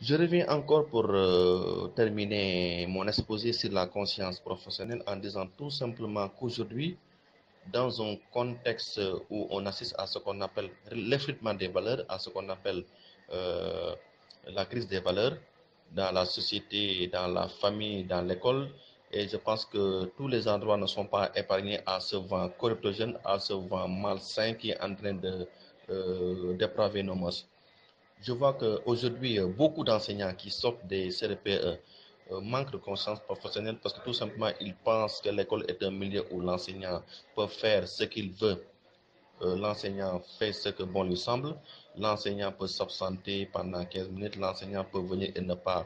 Je reviens encore pour terminer mon exposé sur la conscience professionnelle en disant tout simplement qu'aujourd'hui, dans un contexte où on assiste à ce qu'on appelle l'effritement des valeurs, à ce qu'on appelle euh, la crise des valeurs dans la société, dans la famille, dans l'école, et je pense que tous les endroits ne sont pas épargnés à ce vent corruptogène, à ce vent malsain qui est en train de dépraver nos mœurs. Je vois qu'aujourd'hui, beaucoup d'enseignants qui sortent des CRPE manquent de conscience professionnelle parce que tout simplement, ils pensent que l'école est un milieu où l'enseignant peut faire ce qu'il veut. L'enseignant fait ce que bon lui semble. L'enseignant peut s'absenter pendant 15 minutes. L'enseignant peut venir et ne pas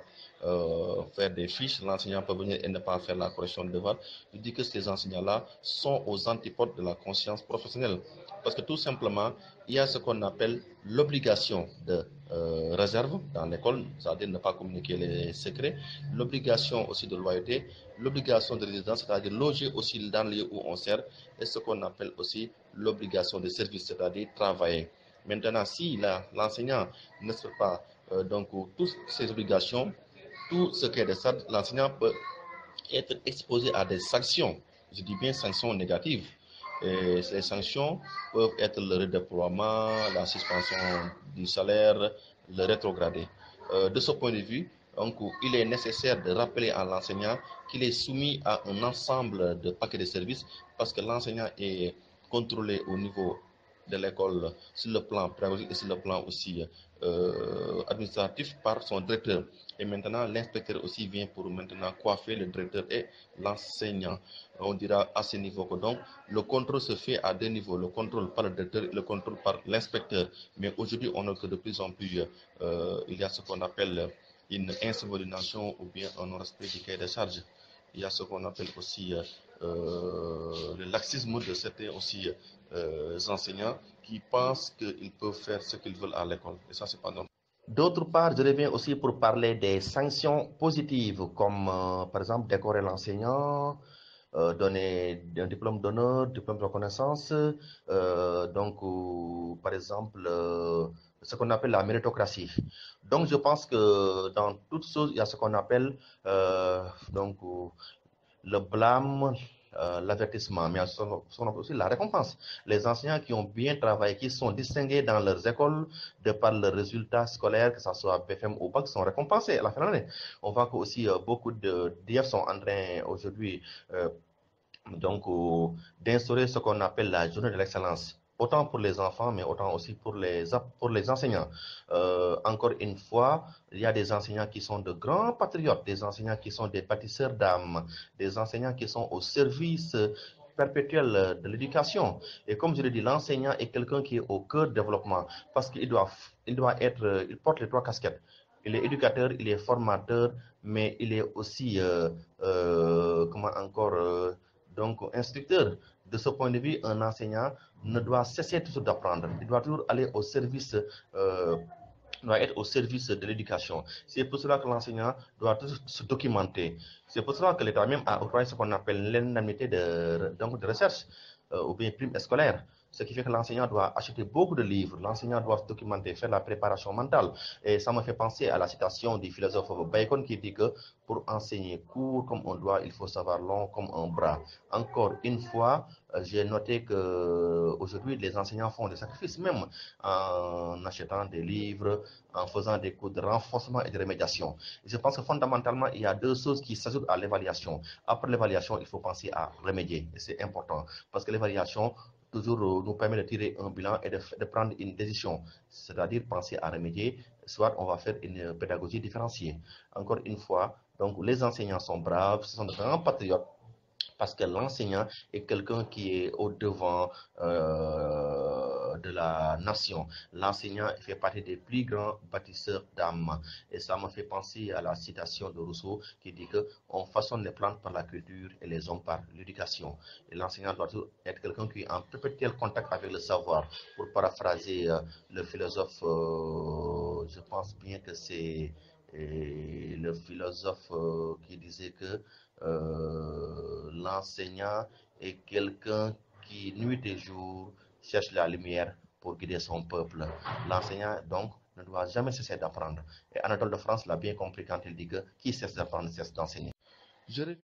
faire des fiches. L'enseignant peut venir et ne pas faire la correction de devoir. Je dis que ces enseignants-là sont aux antipodes de la conscience professionnelle. Parce que tout simplement, il y a ce qu'on appelle l'obligation de réserve dans l'école, c'est-à-dire ne pas communiquer les secrets, l'obligation aussi de loyauté, l'obligation de résidence, c'est-à-dire loger aussi dans le lieu où on sert, et ce qu'on appelle aussi l'obligation de service, c'est-à-dire travailler. Maintenant, si l'enseignant ne respecte pas donc toutes ces obligations, tout ce qui est de ça, l'enseignant peut être exposé à des sanctions. Je dis bien sanctions négatives. Et ces sanctions peuvent être le redéploiement, la suspension du salaire, le rétrogradé. De ce point de vue, donc, il est nécessaire de rappeler à l'enseignant qu'il est soumis à un ensemble de paquets de services parce que l'enseignant est contrôlé au niveau de l'école sur le plan pédagogique et sur le plan aussi administratif par son directeur. Et maintenant, l'inspecteur aussi vient pour maintenant coiffer le directeur et l'enseignant. On dira à ce niveau que donc le contrôle se fait à deux niveaux, le contrôle par le directeur et le contrôle par l'inspecteur. Mais aujourd'hui, on a que de plus en plus, il y a ce qu'on appelle une insubordination ou bien un non-respect du cahier de charge. Il y a ce qu'on appelle aussi le laxisme de certains aussi enseignants qui pensent qu'ils peuvent faire ce qu'ils veulent à l'école. Et ça, c'est pas normal. D'autre part, je reviens aussi pour parler des sanctions positives, comme par exemple décorer l'enseignant, donner un diplôme d'honneur, diplôme de reconnaissance, par exemple, ce qu'on appelle la méritocratie. Donc, je pense que dans toutes choses, il y a ce qu'on appelle donc le blâme, l'avertissement, mais aussi la récompense. Les enseignants qui ont bien travaillé, qui sont distingués dans leurs écoles de par leurs résultats scolaires, que ce soit BFM ou BAC, sont récompensés à la fin de l'année. On voit que aussi beaucoup d'IF sont en train aujourd'hui euh, donc d'instaurer ce qu'on appelle la journée de l'excellence, autant pour les enfants, mais autant aussi pour les enseignants. Encore une fois, il y a des enseignants qui sont de grands patriotes, des enseignants qui sont des bâtisseurs d'âme, des enseignants qui sont au service perpétuel de l'éducation. Et comme je l'ai dit, l'enseignant est quelqu'un qui est au cœur du développement parce il doit être, il porte les trois casquettes. Il est éducateur, il est formateur, mais il est aussi, comment encore, instructeur. De ce point de vue, un enseignant ne doit cesser toujours d'apprendre. Il doit toujours aller au service doit être au service de l'éducation. C'est pour cela que l'enseignant doit toujours se documenter. C'est pour cela que l'État même a octroyé ce qu'on appelle l'indemnité de recherche ou bien prime scolaire. Ce qui fait que l'enseignant doit acheter beaucoup de livres, l'enseignant doit se documenter, faire la préparation mentale. Et ça me fait penser à la citation du philosophe Bacon qui dit que pour enseigner court comme on doit, il faut savoir long comme un bras. Encore une fois, j'ai noté que aujourd'hui les enseignants font des sacrifices, même en achetant des livres, en faisant des cours de renforcement et de remédiation. Et je pense que fondamentalement, il y a deux choses qui s'ajoutent à l'évaluation. Après l'évaluation, il faut penser à remédier. Et c'est important parce que l'évaluation toujours nous permet de tirer un bilan et de prendre une décision, c'est-à-dire penser à remédier, soit on va faire une pédagogie différenciée. Encore une fois, donc les enseignants sont braves, ce sont de grands patriotes parce que l'enseignant est quelqu'un qui est au devant de la nation. L'enseignant fait partie des plus grands bâtisseurs d'âme. Et ça me fait penser à la citation de Rousseau qui dit que on façonne les plantes par la culture et les hommes par l'éducation. Et l'enseignant doit toujours être quelqu'un qui est en perpétuel contact avec le savoir. Pour paraphraser le philosophe, je pense bien que c'est le philosophe qui disait que l'enseignant est quelqu'un qui, nuit et jour, cherche la lumière pour guider son peuple. L'enseignant, donc, ne doit jamais cesser d'apprendre. Et Anatole de France l'a bien compris quand il dit que qui cesse d'apprendre cesse d'enseigner. Je